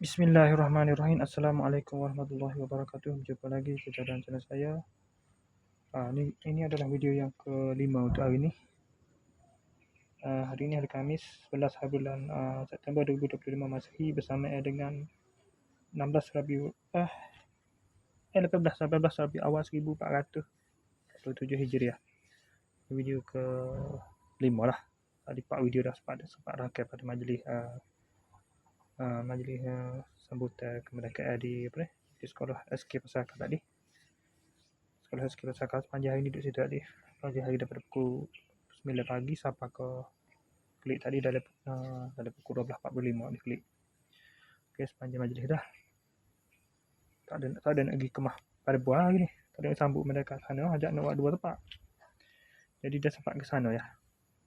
Bismillahirrahmanirrahim. Assalamualaikum warahmatullahi wabarakatuh. Jumpa lagi kita dalam channel saya. Ini adalah video yang kelima untuk hari ini. Hari ini hari Khamis 11 bulan September 2025 Masehi bersama dengan 18 Rabiul Awal 1447 Hijriah. Video ke-5 lah. Tadi 4 video dah sempat rangkai pada majlis sambutan kemerdekaan di sekolah SK Pesaka tadi. Sekolah SK Pesaka sepanjang hari ni duduk situ tadi. Sepanjang hari daripada pukul 9 pagi sampai ke klik tadi dari pukul 12.45 di klik. Okey, sepanjang majlis dah. Tak ada nak pergi kemah pada buah lagi ni. Tak ada nak sambut mereka sana, ajak nak buat 2 tempat. Jadi dah sempat ke sana ya.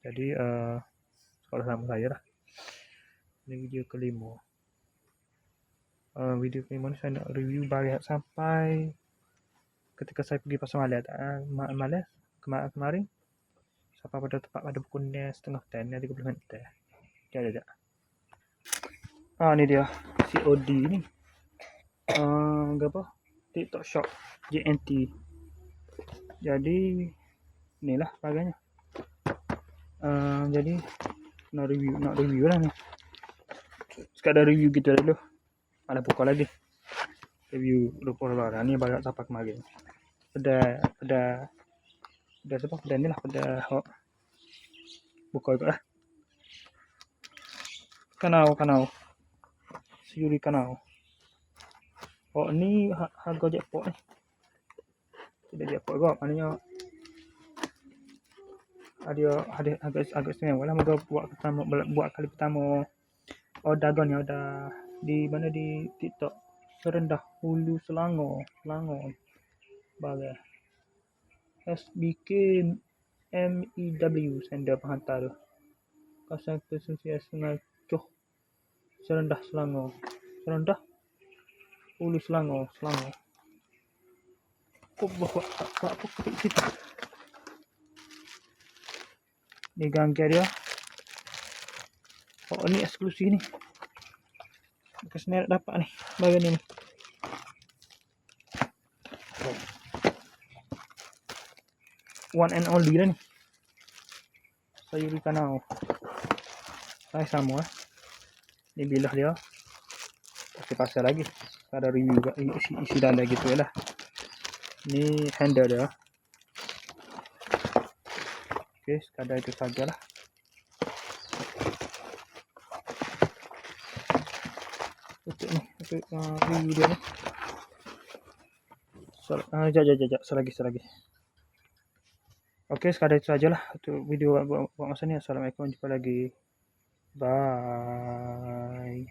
Jadi sekolah sama saya lah. Ini video kelima. Video kelima ni saya nak review balik sampai ketika saya pergi pasar malam kemarin sampai pada tempat pada pukul 9:30 30 minit. Sekejap. Ni dia COD ni. Apa? TikTok Shop JNT. Jadi inilah harganya. Jadi nak review lah ni. Sekadar review gitu dulu. Ada buka lagi. Review lupa barang ni banyak sampai kemarin. Pada ni lah pada buka juga lah. Kanau. Siri kanau. Ni harga jackpot ni. Tidak jackpot kok. Maknanya ada agak istimewa lah. Moga buat kali pertama order ni ada di mana di TikTok serendah Hulu Selangor bagai SBK MEW sender penghantar tu kawasan pesisir Sungai Coh serendah Hulu Selangor apa kita ni gangga dia. Ni eksklusif ni. Kesini dapat ni bagian ni. One and only lah ni. Sayuri kanau. Saya sama lah. Ni bilah dia. Pasal lagi. Ada review isi dalam gitu lah. Ni handle dia. Okey, sekadar itu sajalah. Untuk review dia ni. Sekejap. Selagi. Okey, sekadar itu sajalah untuk video buat masa ni. Assalamualaikum, jumpa lagi. Bye.